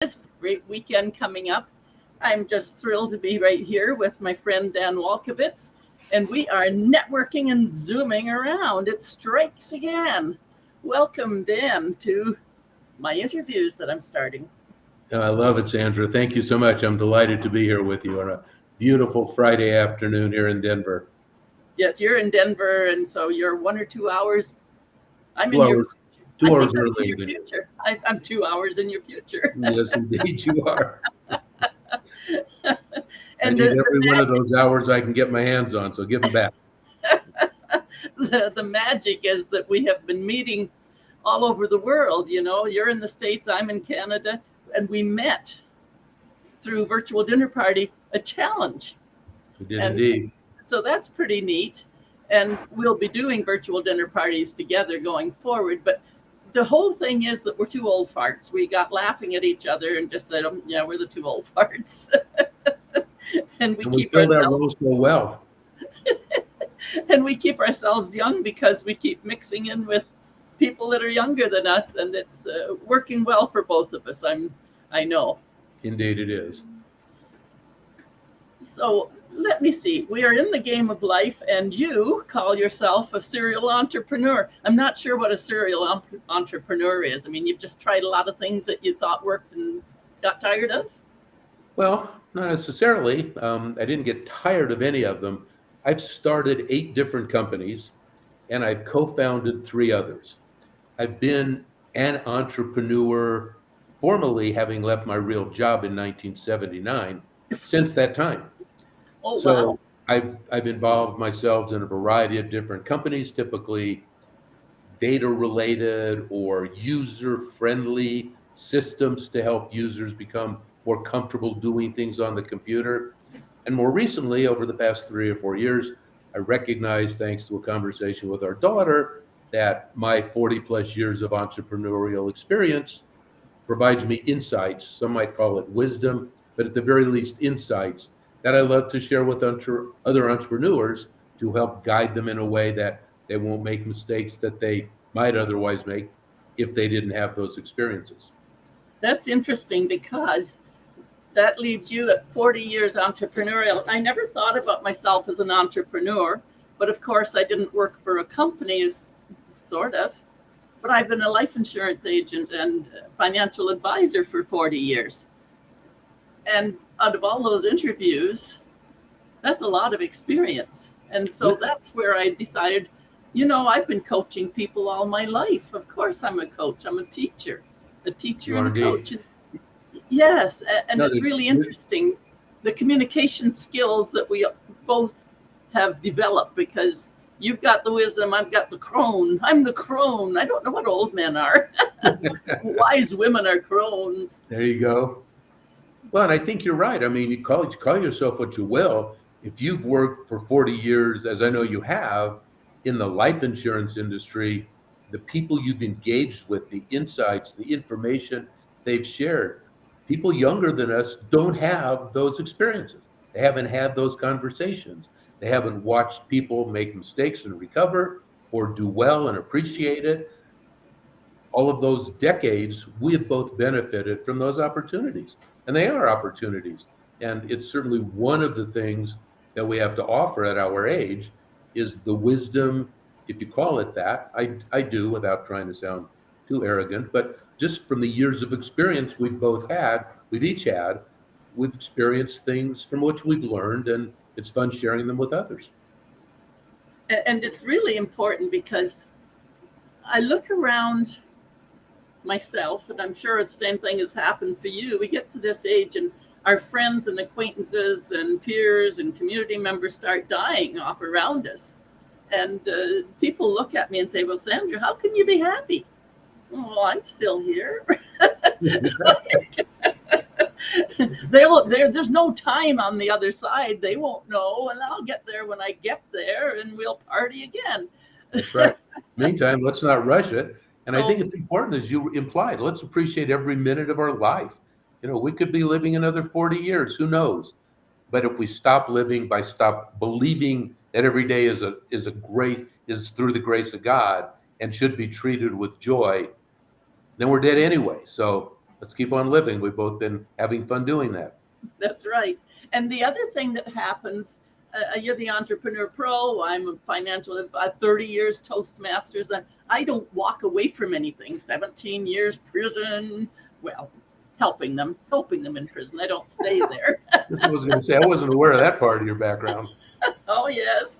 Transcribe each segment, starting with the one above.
This great weekend coming up. I'm just thrilled to be right here with my friend Dan Walkowitz, and we are networking and zooming around. It strikes again. Welcome, Dan, to my interviews that I'm starting. I love it, Sandra. Thank you so much. I'm delighted to be here with you on a beautiful Friday afternoon here in Denver. Yes, you're in Denver, and so you're 1 or 2 hours. I'm Two in your hours, two I hours think I'm in earlier your than you. future. I'm 2 hours in your future. Yes, indeed you are. I And need the every one of those hours I can get my hands on, so give them back. the magic is that we have been meeting all over the world. You know, you're in the States, I'm in Canada, and we met through virtual dinner party, a challenge. You did And indeed. so that's pretty neat. And we'll be doing virtual dinner parties together going forward. But the whole thing is that we're two old farts. We got laughing at each other and just said, oh, yeah, we're the two old farts. and we And we keep fill that ourselves role so well. and we keep ourselves young because we keep mixing in with people that are younger than us, and it's working well for both of us. I know. Indeed it is. So let me see. We are in the game of life, and you call yourself a serial entrepreneur. I'm not sure what a serial entrepreneur is. I mean, you've just tried a lot of things that you thought worked and got tired of. Well, not necessarily. I didn't get tired of any of them. I've started 8 different companies, and I've co-founded 3 others. I've been an entrepreneur, formally having left my real job in 1979, since that time. Oh, wow. So I've involved myself in a variety of different companies, typically data related or user friendly systems to help users become more comfortable doing things on the computer. And more recently, over the past 3 or 4 years, I recognize, thanks to a conversation with our daughter, that my 40 plus years of entrepreneurial experience provides me insights. Some might call it wisdom, but at the very least, insights that I love to share with other entrepreneurs to help guide them in a way that they won't make mistakes that they might otherwise make if they didn't have those experiences. That's interesting because that leaves you at 40 years entrepreneurial. I never thought about myself as an entrepreneur, but of course, I didn't work for a company, sort of. But I've been a life insurance agent and financial advisor for 40 years. And out of all those interviews, that's a lot of experience. And so that's where I decided, I've been coaching people all my life. Of course, I'm a coach, I'm a teacher You and are a indeed. coach. Yes, and No, it's really interesting the communication skills that we both have developed because you've got the wisdom, I've got the crone. I'm the crone. I don't know what old men are. Wise women are crones. there you go. Well, and I think you're right. I mean, you call yourself what you will. If you've worked for 40 years, as I know you have, in the life insurance industry, the people you've engaged with, the insights, the information they've shared, people younger than us don't have those experiences. They haven't had those conversations. They haven't watched people make mistakes and recover or do well and appreciate it. All of those decades, we have both benefited from those opportunities, and they are opportunities. And it's certainly one of the things that we have to offer at our age is the wisdom, if you call it that. I do, without trying to sound too arrogant, but just from the years of experience we've each had, we've experienced things from which we've learned, and it's fun sharing them with others. And it's really important because I look around myself, and I'm sure the same thing has happened for you. We get to this age, and our friends and acquaintances and peers and community members start dying off around us. And people look at me and say, well, Sandra, how can you be happy? Well, I'm still here. There's no time on the other side. They won't know, and I'll get there when I get there, and we'll party again. That's right. Meantime, let's not rush it. And I think So it's important, as you implied, let's appreciate every minute of our life. We could be living another 40 years, who knows? But if we stop living by stop believing that every day is through the grace of God and should be treated with joy, then we're dead anyway. So let's keep on living. We've both been having fun doing that. That's right. And the other thing that happens, you're the Entrepreneur Pro. I'm a financial 30 years Toastmasters. And I don't walk away from anything. 17 years prison. Well, helping them in prison. I don't stay there. This I was going to say, I wasn't aware of that part of your background. Oh, yes.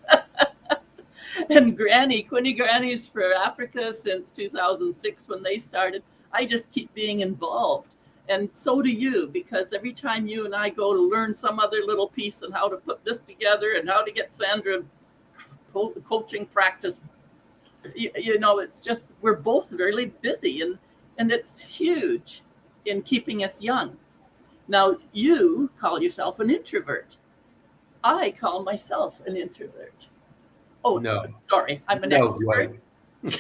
And Quinny Grannies for Africa since 2006 when they started. I just keep being involved. And so do you, because every time you and I go to learn some other little piece on how to put this together and how to get Sandra coaching practice, it's just, we're both really busy, and it's huge in keeping us young. Now, you call yourself an introvert. I call myself an introvert. Oh, no. Sorry, I'm an extrovert. Right.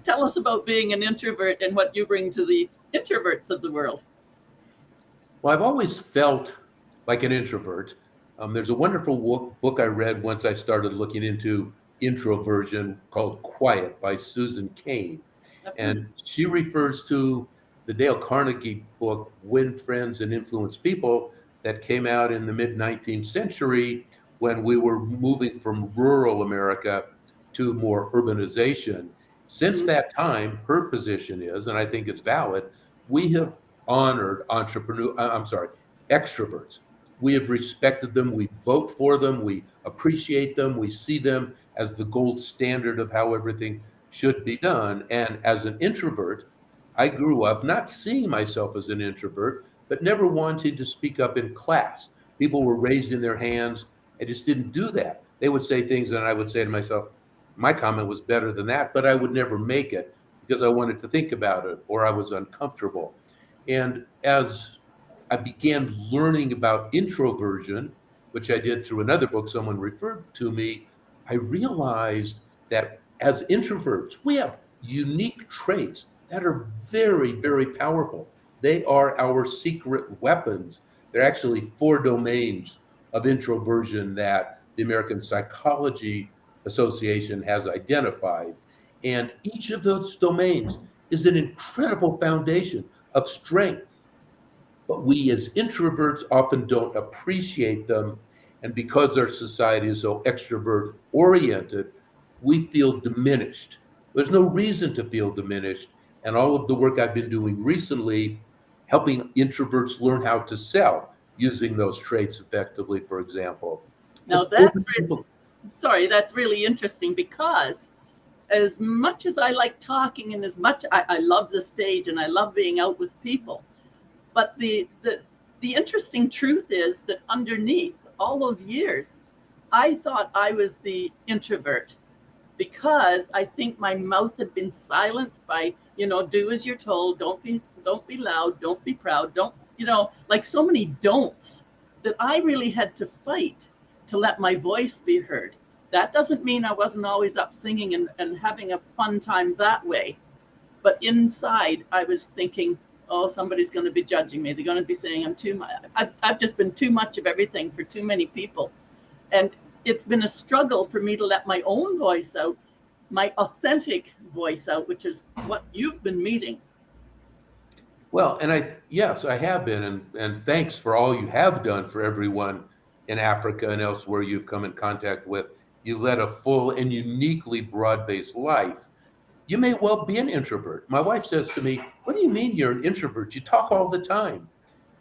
Tell us about being an introvert and what you bring to the introverts of the world. Well, I've always felt like an introvert. There's a wonderful book I read once I started looking into introversion called Quiet by Susan Cain. And she refers to the Dale Carnegie book, Win Friends and Influence People, that came out in the mid-19th century when we were moving from rural America to more urbanization. Since that time, her position is, and I think it's valid, we have honored extroverts. We have respected them, we vote for them, we appreciate them, we see them as the gold standard of how everything should be done. And as an introvert, I grew up not seeing myself as an introvert, but never wanted to speak up in class. People were raising their hands. I just didn't do that. They would say things and I would say to myself, my comment was better than that, but I would never make it because I wanted to think about it or I was uncomfortable. And as I began learning about introversion, which I did through another book someone referred to me, I realized that as introverts, we have unique traits that are very, very powerful. They are our secret weapons. There are actually 4 domains of introversion that the American Psychology Association has identified. And each of those domains is an incredible foundation of strength. But we as introverts often don't appreciate them. And because our society is so extrovert oriented, we feel diminished. There's no reason to feel diminished. And all of the work I've been doing recently, helping introverts learn how to sell using those traits effectively, for example. Now that's really interesting, because as much as I like talking and as much I love the stage and I love being out with people, but the interesting truth is that underneath all those years, I thought I was the introvert because I think my mouth had been silenced by, do as you're told, don't be loud, don't be proud, don't, like so many don'ts that I really had to fight to let my voice be heard. That doesn't mean I wasn't always up singing and having a fun time that way. But inside, I was thinking, oh, somebody's going to be judging me. They're going to be saying I'm too much. I've just been too much of everything for too many people. And it's been a struggle for me to let my own voice out, my authentic voice out, which is what you've been meeting. Well, and yes, I have been. And thanks for all you have done for everyone in Africa and elsewhere you've come in contact with. You've led a full and uniquely broad-based life. You may well be an introvert. My wife says to me, what do you mean you're an introvert? You talk all the time.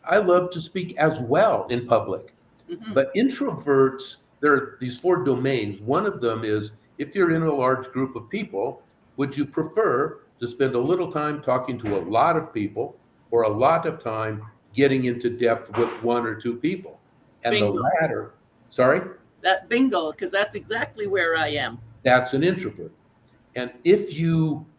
I love to speak as well in public. Mm-hmm. But introverts, there are these 4 domains. One of them is, if you're in a large group of people, would you prefer to spend a little time talking to a lot of people or a lot of time getting into depth with 1 or 2 people? And bingo. The latter, sorry? That bingo, because that's exactly where I am. That's an introvert. And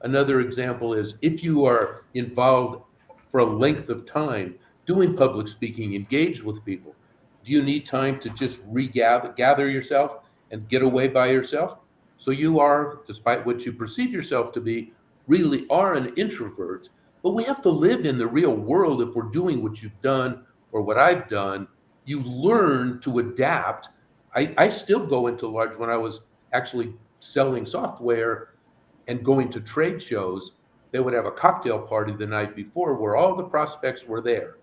another example is, if you are involved for a length of time doing public speaking, engaged with people, do you need time to just gather yourself and get away by yourself? So you are, despite what you perceive yourself to be, really are an introvert. But we have to live in the real world if we're doing what you've done or what I've done. You learn to adapt. I still go into when I was actually selling software and going to trade shows, they would have a cocktail party the night before where all the prospects were there.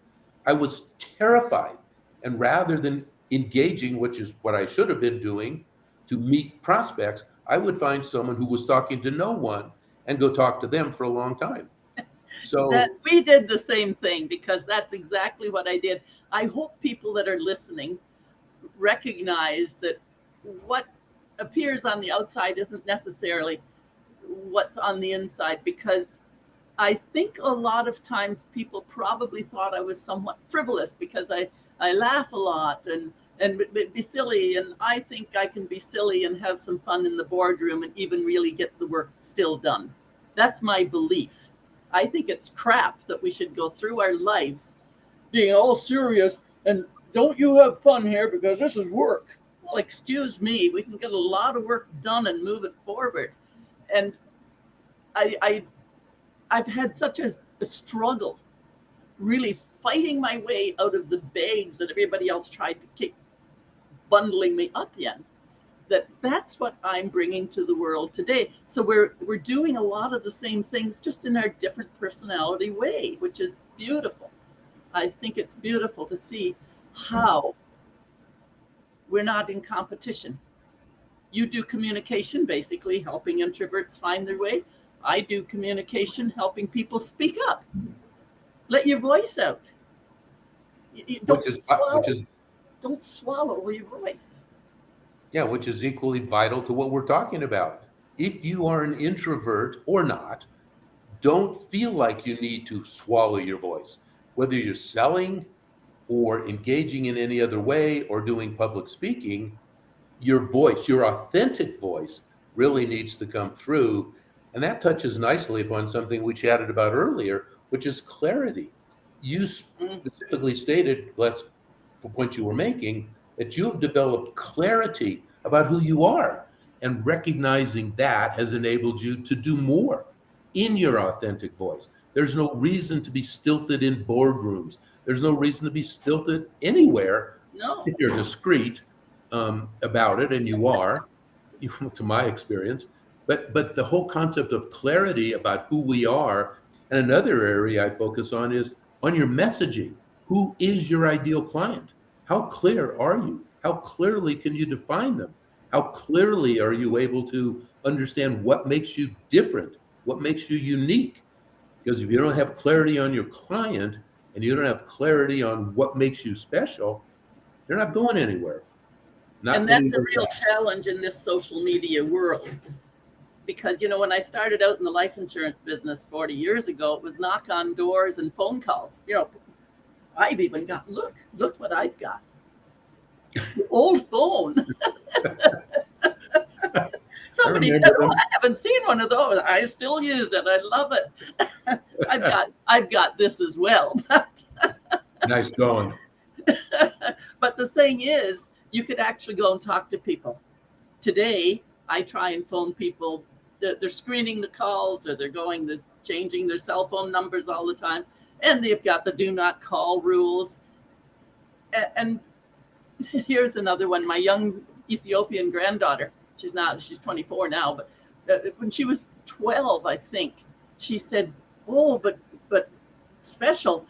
I was terrified. And rather than engaging, which is what I should have been doing to meet prospects, I would find someone who was talking to no one and go talk to them for a long time. That So, we did the same thing, because that's exactly what I did. I hope people that are listening recognize that what appears on the outside isn't necessarily what's on the inside, because I think a lot of times people probably thought I was somewhat frivolous because I laugh a lot and be silly, and I think I can be silly and have some fun in the boardroom and even really get the work still done. That's my belief. I think it's crap that we should go through our lives being all serious and don't you have fun here because this is work. Well, excuse me, we can get a lot of work done and move it forward. And I I've had such a struggle really fighting my way out of the bags that everybody else tried to keep bundling me up in, that's what I'm bringing to the world today. So we're doing a lot of the same things, just in our different personality way, which is beautiful. I think it's beautiful to see how we're not in competition. You do communication, basically helping introverts find their way. I do communication, helping people speak up. Let your voice out. Don't swallow your voice. yeah, which is equally vital to what we're talking about. If you are an introvert or not, don't feel like you need to swallow your voice. Whether you're selling or engaging in any other way or doing public speaking, your voice, your authentic voice, really needs to come through. And that touches nicely upon something we chatted about earlier, which is clarity. You specifically stated, last point you were making, that you have developed clarity about who you are. And recognizing that has enabled you to do more in your authentic voice. There's no reason to be stilted in boardrooms. There's no reason to be stilted anywhere. No. If you're discreet about it, and you are, to my experience. But the whole concept of clarity about who we are, and another area I focus on is on your messaging. Who is your ideal client? How clear are you? How clearly can you define them? How clearly are you able to understand what makes you different, what makes you unique? Because if you don't have clarity on your client and you don't have clarity on what makes you special, you're not going anywhere. And that's a real challenge in this social media world. Because, when I started out in the life insurance business 40 years ago, it was knock on doors and phone calls. I've even got, look what I've got. Old phone. Somebody said, I haven't seen one of those. I still use it. I love it. I've got this as well. Nice going. But the thing is, you could actually go and talk to people. Today, I try and phone people. They're screening the calls, or they're changing their cell phone numbers all the time. And they've got the do not call rules. And here's another one. My young Ethiopian granddaughter, she's 24 now, but when she was 12, I think, she said, oh, but special,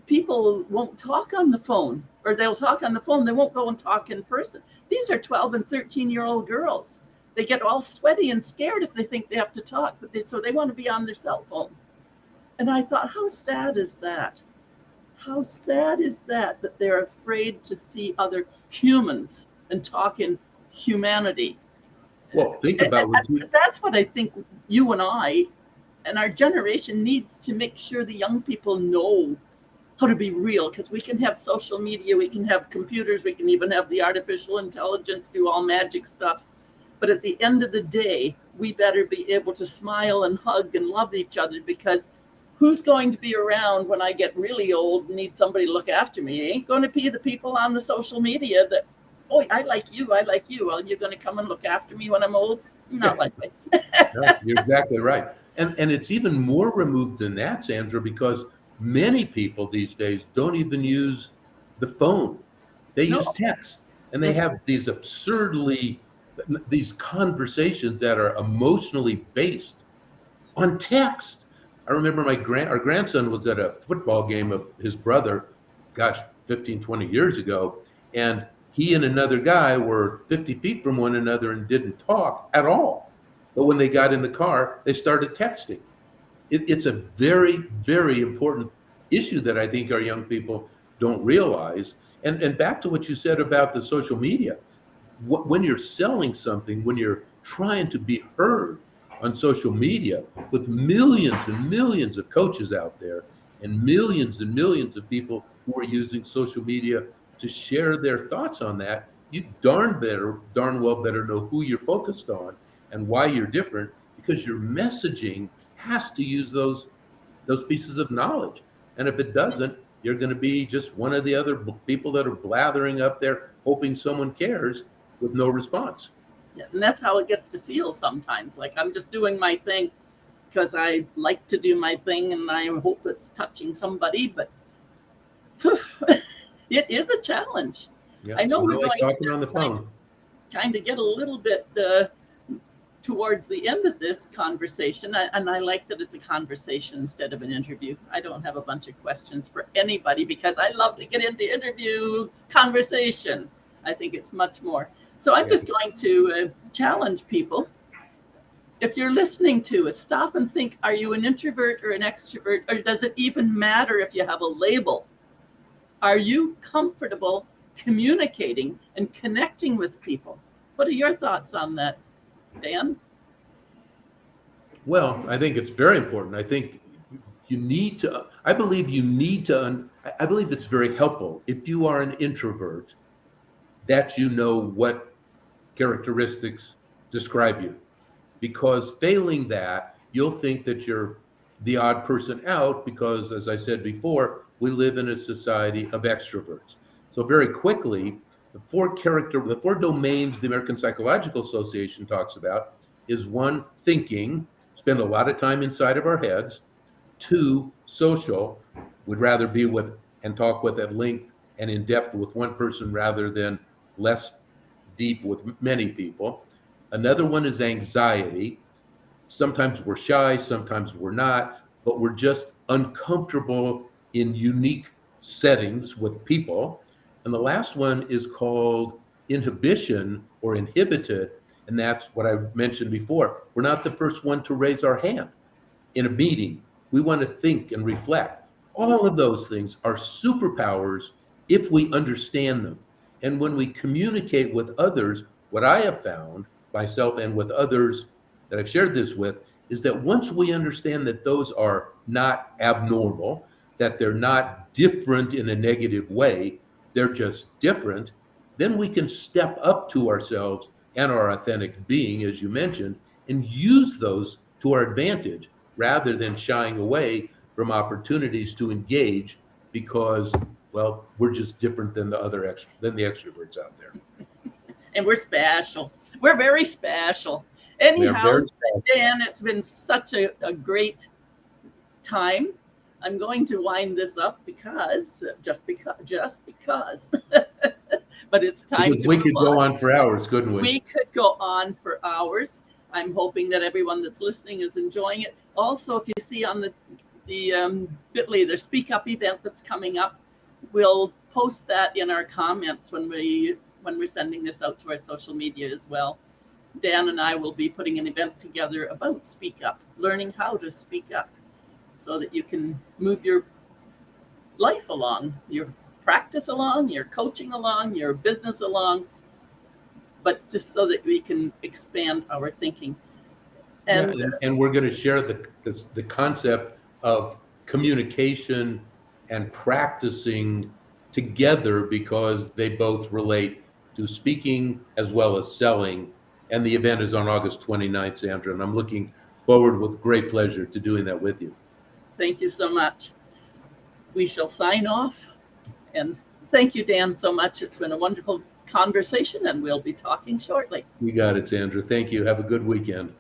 people won't talk on the phone, or they'll talk on the phone. They won't go and talk in person. These are 12 and 13-year-old girls. They get all sweaty and scared if they think they have to talk, so they want to be on their cell phone. And I thought, how sad is that? How sad is that they're afraid to see other humans and talk in humanity? Well, think about that's what I think you and I and our generation needs to make sure the young people know how to be real, because we can have social media, we can have computers, we can even have the artificial intelligence do all magic stuff. But at the end of the day, we better be able to smile and hug and love each other, because who's going to be around when I get really old and need somebody to look after me? It ain't going to be the people on the social media that, oh, I like you. Well, you're going to come and look after me when I'm old? Not likely. No, you're exactly right. And it's even more removed than that, Sandra, because many people these days don't even use the phone. They use text, and they have these conversations that are emotionally based on text. I remember our grandson was at a football game of his brother, gosh, 15, 20 years ago. And he and another guy were 50 feet from one another and didn't talk at all. But when they got in the car, they started texting. It's a very, very important issue that I think our young people don't realize. And back to what you said about the social media, when you're selling something, when you're trying to be heard on social media with millions and millions of coaches out there and millions of people who are using social media to share their thoughts on that, you darn well better know who you're focused on and why you're different, because your messaging has to use those pieces of knowledge. And if it doesn't, you're going to be just one of the other people that are blathering up there hoping someone cares with no response. Yeah, and that's how it gets to feel sometimes. Like I'm just doing my thing because I like to do my thing and I hope it's touching somebody, but it is a challenge. Yeah, I know so we're like going talking to on the phone. kind of get a little bit towards the end of this conversation, and I like that it's a conversation instead of an interview. I don't have a bunch of questions for anybody because I love to get into interview conversation. I think it's much more. So I'm just going to challenge people. If you're listening to us, stop and think, are you an introvert or an extrovert? Or does it even matter if you have a label? Are you comfortable communicating and connecting with people? What are your thoughts on that, Dan? Well, I think it's very important. I think I believe it's very helpful if you are an introvert that you know what characteristics describe you. Because failing that, you'll think that you're the odd person out because, as I said before, we live in a society of extroverts. So very quickly, the four domains the American Psychological Association talks about is one, thinking, spend a lot of time inside of our heads. Two, social, would rather be with and talk with at length and in depth with one person rather than less deep with many people. Another one is anxiety. Sometimes we're shy, sometimes we're not, but we're just uncomfortable in unique settings with people. And the last one is called inhibition or inhibited. And that's what I mentioned before. We're not the first one to raise our hand in a meeting. We want to think and reflect. All of those things are superpowers if we understand them. And when we communicate with others, what I have found myself and with others that I've shared this with is that once we understand that those are not abnormal, that they're not different in a negative way, they're just different, then we can step up to ourselves and our authentic being, as you mentioned, and use those to our advantage rather than shying away from opportunities to engage because, well, we're just different than the extroverts out there. And we're special. We're very special. Anyhow, Dan, it's been such a great time. I'm going to wind this up just because. But it's time because we could go on for hours, couldn't we? We could go on for hours. I'm hoping that everyone that's listening is enjoying it. Also, if you see on the Bitly, the Speak Up event that's coming up, we'll post that in our comments when we're sending this out to our social media as well. Dan and I will be putting an event together about Speak Up, learning how to speak up so that you can move your life along, your practice along, your coaching along, your business along, but just so that we can expand our thinking. And we're going to share the concept of communication and practicing together because they both relate to speaking as well as selling. And the event is on August 29th, Sandra, and I'm looking forward with great pleasure to doing that with you. Thank you so much. We shall sign off. And thank you, Dan, so much. It's been a wonderful conversation, and we'll be talking shortly. You got it, Sandra. Thank you. Have a good weekend.